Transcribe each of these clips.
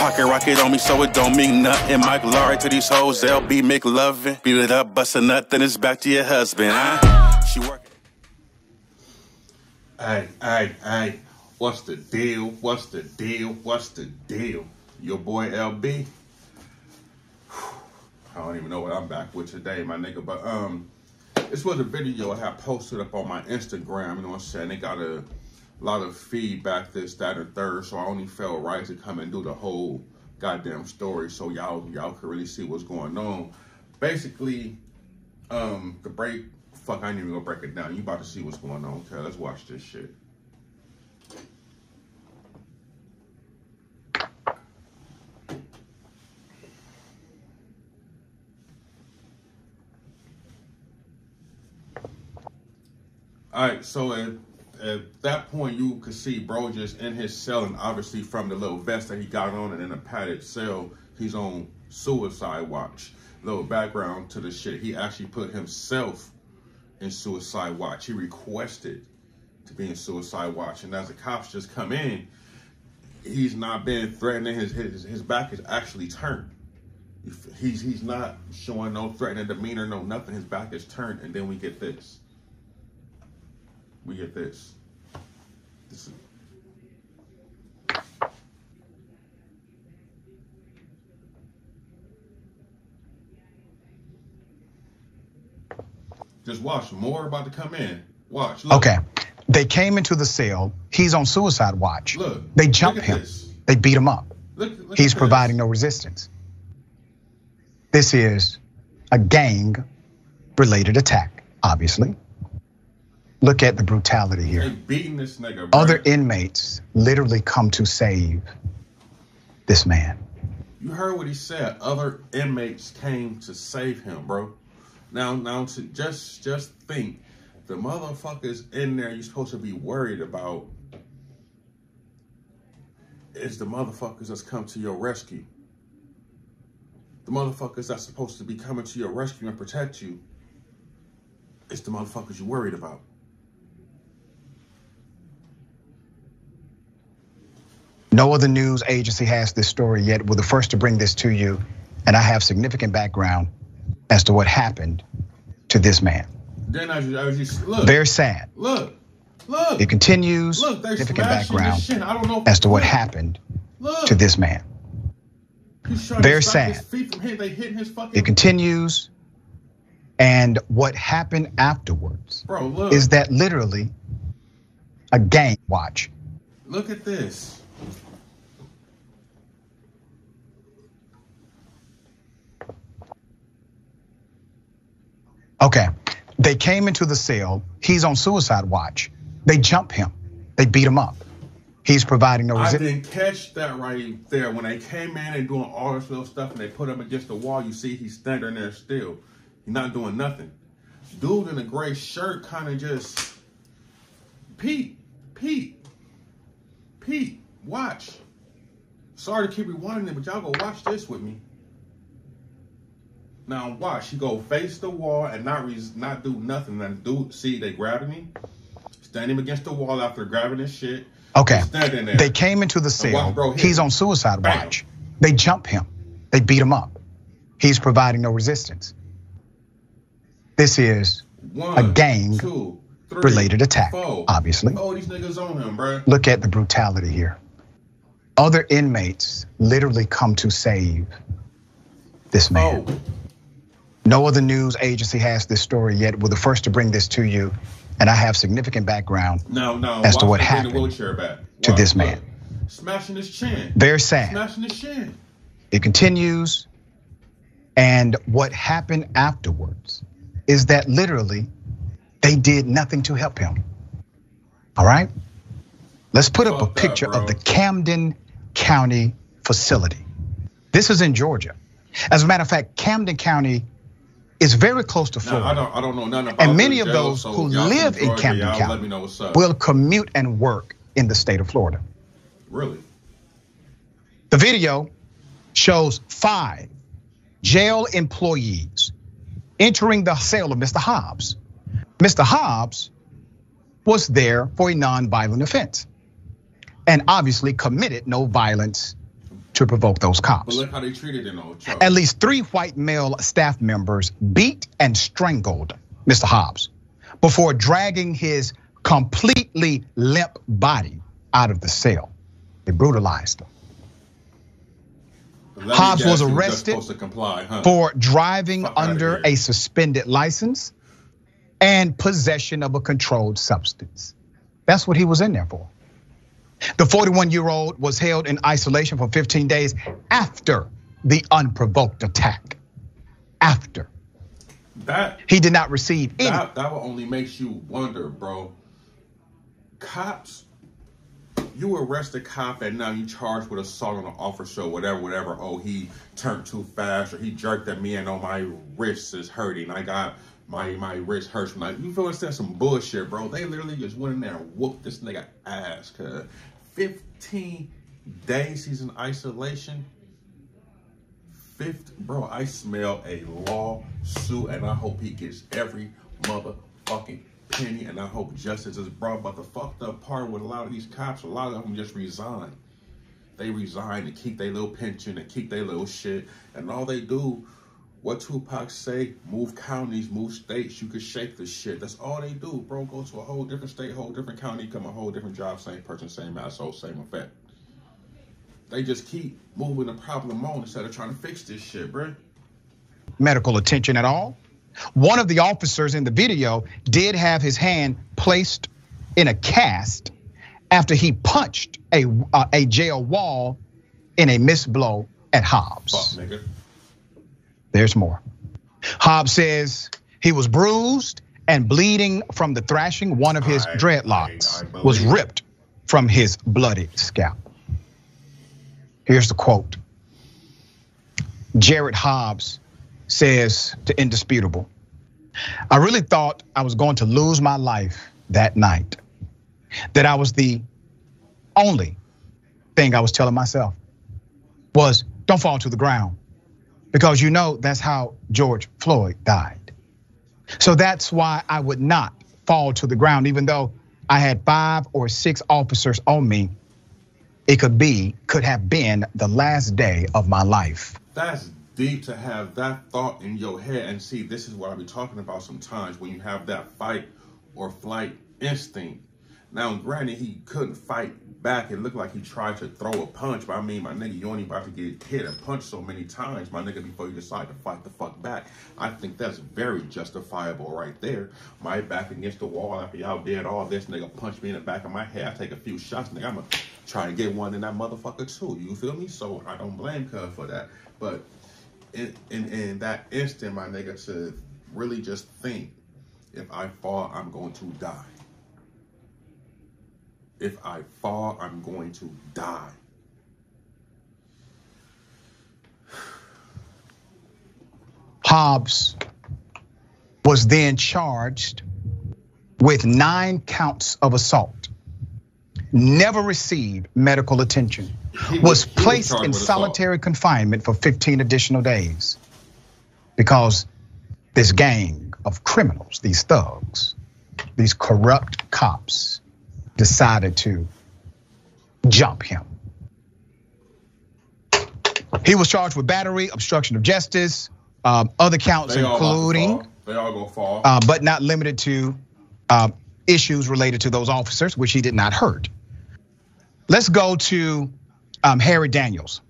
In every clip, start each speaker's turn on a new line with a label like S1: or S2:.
S1: Pocket rocket on me, so it don't mean nothing. Mike Laurie to these hoes, they'll be McLovin'. Beat it up, bust a nut, then it's back to your husband, huh? She working.
S2: Hey, what's the deal? What's the deal? What's the deal? Your boy LB. I don't even know what I'm back with today, my nigga. But this was a video I had posted up on my Instagram. You know what I'm saying? They got a lot of feedback, this, that, and third. So I only felt right to come and do the whole goddamn story, so y'all can really see what's going on. Basically, the break. Fuck, I ain't even gonna break it down. You about to see what's going on. Okay, let's watch this shit. All right, so at that point, you could see bro just in his cell, and obviously from the little vest that he got on and in a padded cell, he's on suicide watch. Little background to the shit. He actually put himself in suicide watch. He requested to be in suicide watch, and as the cops just come in, he's not being threatening. His back is actually turned. He's not showing no threatening demeanor, no nothing. His back is turned, and then we get this. We get this. This is. Just watch. More about to come in. Watch. Look.
S3: Okay. They came into the cell. He's on suicide watch.
S2: Look.
S3: They jumped him.
S2: This.
S3: They beat him up.
S2: Look
S3: He's providing no resistance. This is a gang-related attack, obviously. Look at the brutality here.
S2: They beating this nigga, bro.
S3: Other inmates literally come to save this man.
S2: You heard what he said. Other inmates came to save him, bro. Now to just think, the motherfuckers in there you're supposed to be worried about is the motherfuckers that's come to your rescue. The motherfuckers that's supposed to be coming to your rescue and protect you. It's the motherfuckers you're worried about.
S3: No other news agency has this story yet. We're the first to bring this to you, and I have significant background as to what happened to this man.
S2: Then as you look,
S3: very sad.
S2: Look.
S3: It continues.
S2: Look,
S3: significant background
S2: I don't know
S3: as to what happened to this man. Very sad. It continues, and what happened afterwards,
S2: bro, look.
S3: Is that literally a gang watch.
S2: Look at this.
S3: Okay, they came into the cell. He's on suicide watch. They jump him. They beat him up. He's providing no resistance.
S2: I didn't catch that right there. When they came in and doing all this little stuff and they put him against the wall, you see he's standing there still. He's not doing nothing. Dude in a gray shirt kind of just, Pete, watch. Sorry to keep rewinding it, but y'all go watch this with me. Now watch, he go face the wall and not do nothing. And dude, see, they grabbing him, stand him against the wall after grabbing his shit.
S3: Okay, they came into the cell. Watch, he's on suicide watch. They jump him. They beat him up. He's providing no resistance. This is a gang-related attack, obviously.
S2: Oh, these niggas on him, bro.
S3: Look at the brutality here. Other inmates literally come to save this man. No other news agency has this story yet. We're the first to bring this to you, and I have significant background as to what happened to this man.
S2: Smashing his chin.
S3: Very sad.
S2: Smashing his chin.
S3: It continues, and what happened afterwards is that literally they did nothing to help him. All right? Let's put up a picture of the Camden County facility. This is in Georgia. As a matter of fact, Camden County is very close to Florida.
S2: I don't know nothing about
S3: and many of those who live in Camden County will commute and work in the state of Florida.
S2: Really?
S3: The video shows 5 jail employees entering the cell of Mr. Hobbs. Mr. Hobbs was there for a non-violent offense and obviously committed no violence to provoke those cops.
S2: But look how they treated him on Chuck.
S3: At least 3 white male staff members beat and strangled Mr. Hobbs before dragging his completely limp body out of the cell. They brutalized him. Hobbs was arrested for driving under a suspended license and possession of a controlled substance. That's what he was in there for. The 41-year-old was held in isolation for 15 days after the unprovoked attack. After. He did not receive any.
S2: That only makes you wonder, bro. Cops, you arrest a cop and now you charged with assault on an officer, whatever. Oh, he turned too fast or he jerked at me and oh, my wrist is hurting. I got my wrist hurts. Like, you feel that's some bullshit, bro. They literally just went in there and whooped this nigga ass. Cause 15 days he's in isolation. Bro, I smell a lawsuit and I hope he gets every motherfucking penny, and I hope justice is brought. But the fucked up part with a lot of these cops, a lot of them just resign. They resign to keep their little pension and keep their little shit, and all they do, what Tupac say, move counties, move states, you could shake the shit. That's all they do, bro. Go to a whole different state, whole different county, come a whole different job, same person, same asshole, same effect. They just keep moving the problem on instead of trying to fix this shit, bro.
S3: Medical attention at all. One of the officers in the video did have his hand placed in a cast after he punched a jail wall in a missed blow at Hobbs.
S2: Fuck, nigga.
S3: There's more. Hobbs says he was bruised and bleeding from the thrashing. One of his dreadlocks was ripped from his bloody scalp. Here's the quote. Jared Hobbs says to Indisputable, I really thought I was going to lose my life that night. That I was the only thing I was telling myself was don't fall to the ground. Because you know that's how George Floyd died. So that's why I would not fall to the ground, even though I had 5 or 6 officers on me. It could have been the last day of my life.
S2: That's deep to have that thought in your head. And see, this is what I be talking about sometimes when you have that fight or flight instinct. Now, granted, he couldn't fight back. It looked like he tried to throw a punch. But I mean, my nigga, you only about to get hit and punched so many times, my nigga, before you decide to fight the fuck back. I think that's very justifiable right there. My back against the wall after y'all did all this, nigga punched me in the back of my head. I take a few shots, nigga, I'm gonna try to get one in that motherfucker too. You feel me? So I don't blame Cuz for that. But in that instant, my nigga, to really just think, if I fall, I'm going to die. If I fall, I'm going to die.
S3: Hobbs was then charged with 9 counts of assault. Never received medical attention. Was placed in solitary confinement for 15 additional days. Because this gang of criminals, these thugs, these corrupt cops, decided to jump him. He was charged with battery, obstruction of justice, other counts including,
S2: they all go fall.
S3: But not limited to issues related to those officers, which he did not hurt. Let's go to Harry Daniels.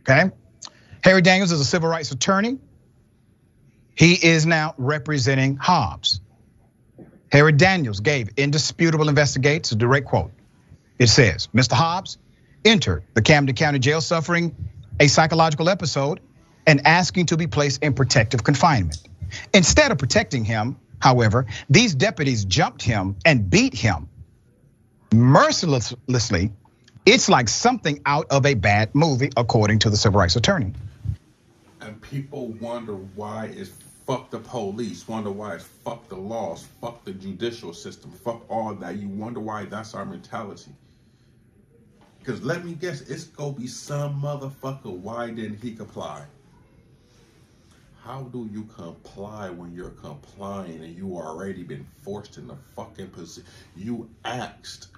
S3: Okay, Harry Daniels is a civil rights attorney. He is now representing Hobbs. Harry Daniels gave Indisputable Investigates a direct quote. It says, Mr. Hobbs entered the Camden County Jail suffering a psychological episode and asking to be placed in protective confinement. Instead of protecting him, however, these deputies jumped him and beat him mercilessly. It's like something out of a bad movie, according to the civil rights attorney.
S2: And people wonder why it's fuck the police, wonder why it's fuck the laws, fuck the judicial system, fuck all that. You wonder why that's our mentality. Because let me guess, it's gonna be some motherfucker, why didn't he comply? How do you comply when you're complying and you already been forced in the fucking position? You asked.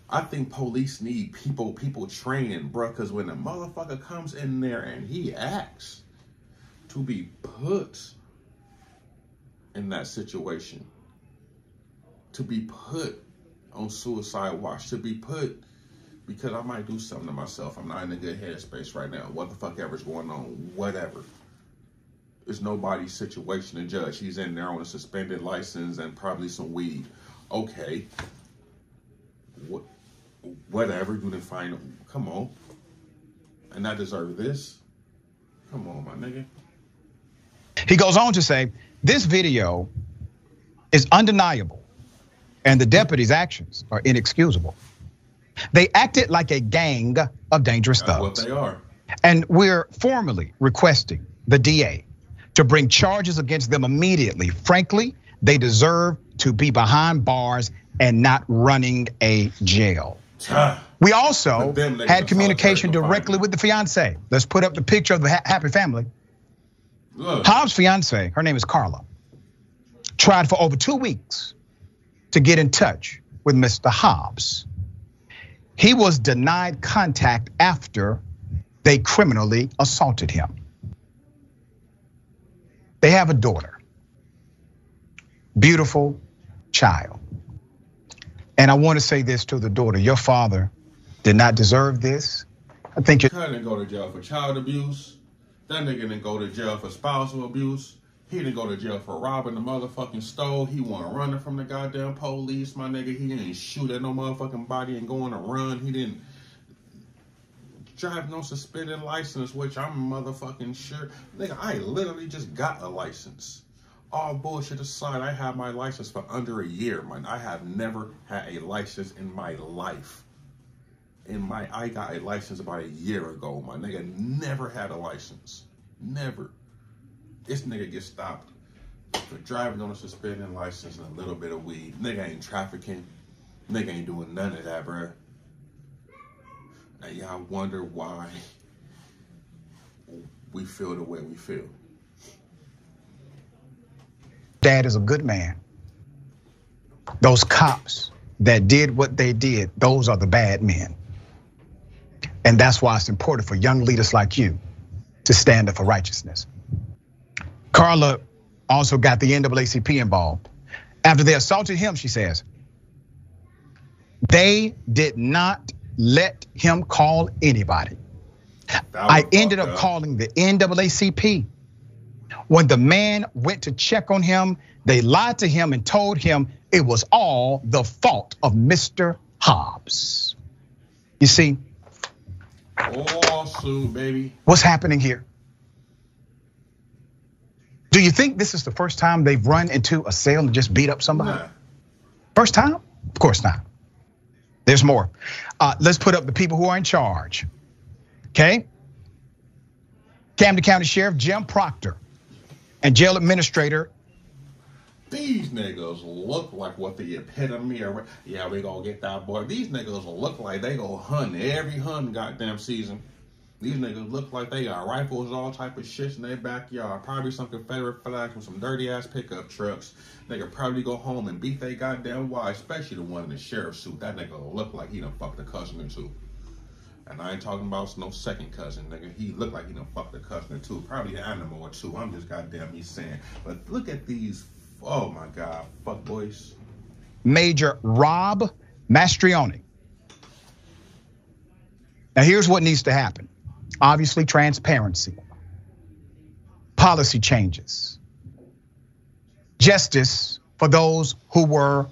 S2: I think police need people training, bro, because when a motherfucker comes in there and he asks to be put in that situation, to be put on suicide watch, to be put, because I might do something to myself. I'm not in a good headspace right now. What the fuck ever's going on, whatever. It's nobody's situation to judge. He's in there on a suspended license and probably some weed. Okay. Whatever, you didn't find him. Come on. And I deserve this? Come on, my nigga.
S3: He goes on to say, this video is undeniable and the deputy's actions are inexcusable. They acted like a gang of dangerous thugs.
S2: That's what they are.
S3: And we're formally requesting the DA to bring charges against them immediately. Frankly, they deserve to be behind bars and not running a jail. We also had communication directly with the fiance. Let's put up the picture of the happy family. Look. Hobbs' fiance, her name is Carla, tried for over 2 weeks to get in touch with Mr. Hobbs. He was denied contact after they criminally assaulted him. They have a daughter, beautiful child. And I want to say this to the daughter, your father did not deserve this. I think you
S2: didn't go to jail for child abuse. That nigga didn't go to jail for spousal abuse. He didn't go to jail for robbing the motherfucking store. He wasn't running from the goddamn police, my nigga. He didn't shoot at no motherfucking body and go on a run. He didn't drive no suspended license, which I'm motherfucking sure. Nigga, I literally just got a license. All bullshit aside, I have my license for under a year, man. I have never had a license in my life. I got a license about a year ago, my nigga. Never had a license. Never. This nigga gets stopped for driving on a suspended license and a little bit of weed. Nigga ain't trafficking. Nigga ain't doing none of that, bruh. And y'all wonder why we feel the way we feel.
S3: Dad is a good man. Those cops that did what they did, those are the bad men. And that's why it's important for young leaders like you to stand up for righteousness. Carla also got the NAACP involved. After they assaulted him, she says, they did not let him call anybody. I ended up calling the NAACP. When the man went to check on him, they lied to him and told him it was all the fault of Mr. Hobbs. You see?
S2: Lawsuit, baby.
S3: What's happening here? Do you think this is the first time they've run into a sale and just beat up somebody?
S2: Nah.
S3: First time? Of course not. There's more. Let's put up the people who are in charge. Okay? Camden County Sheriff Jim Proctor and jail administrator.
S2: These niggas look like what the epitome of, yeah, we gonna get that boy. These niggas look like they go hunt every hunt goddamn season. These niggas look like they got rifles, all type of shit in their backyard. Probably some Confederate flags with some dirty ass pickup trucks. Nigga probably go home and beat they goddamn wife, especially the one in the sheriff's suit. That nigga look like he done fucked a cousin or two. And I ain't talking about no second cousin, nigga. He looked like he done fucked a cousin or two. Probably an animal or two. I'm just goddamn me saying. But look at these, oh my God, fuck boys.
S3: Major Rob Mastrioni. Now here's what needs to happen. Obviously transparency, policy changes, justice for those who were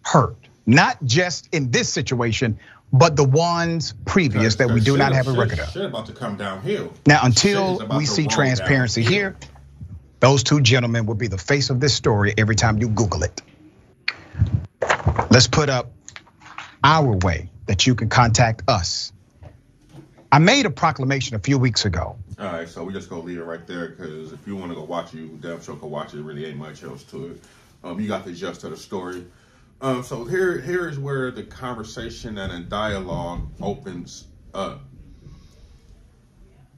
S3: hurt. Not just in this situation, but the ones previous that we do not have a record of.
S2: Shit about to come downhill.
S3: Now, until we see transparency here, those two gentlemen will be the face of this story every time you Google it. Let's put up our way that you can contact us. I made a proclamation a few weeks ago.
S2: All right, so we just gonna leave it right there because if you want to go watch it, you damn sure can watch it. Really ain't much else to it. You got the gist of the story. So here is where the conversation and a dialogue opens up.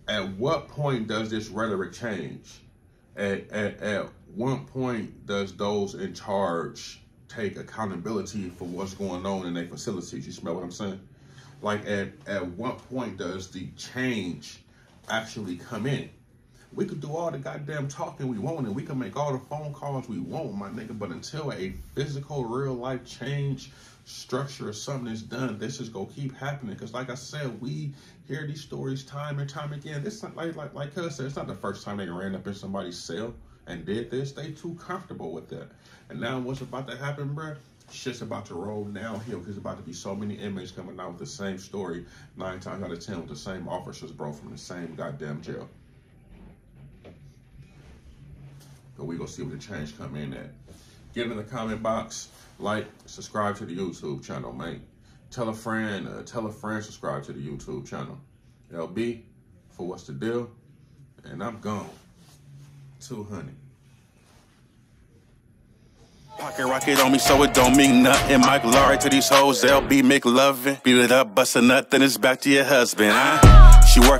S2: At what point does this rhetoric change? At what point does those in charge take accountability for what's going on in their facilities. You smell what I'm saying? Like, at what point does the change actually come in? We could do all the goddamn talking we want, and we can make all the phone calls we want, my nigga, but until a physical, real life change structure or something is done, this is gonna keep happening. Because like I said, we hear these stories time and time again. This not like Cuz said, it's not the first time they ran up in somebody's cell and did this. They too comfortable with that. And now what's about to happen, bruh? Shit's about to roll downhill, because there's about to be so many inmates coming out with the same story, 9 times out of 10 with the same officers, bro, from the same goddamn jail. But we gonna see what the change come in at. Get in the comment box, like, subscribe to the YouTube channel, man. Tell a friend, subscribe to the YouTube channel. LB, for what's the deal? And I'm gone. 200.
S1: Pocket rocket on me, so it don't mean nothing. Mike Laurie to these hoes, they'll be McLovin'. Beat it up, bust a nut, then it's back to your husband, huh? She working.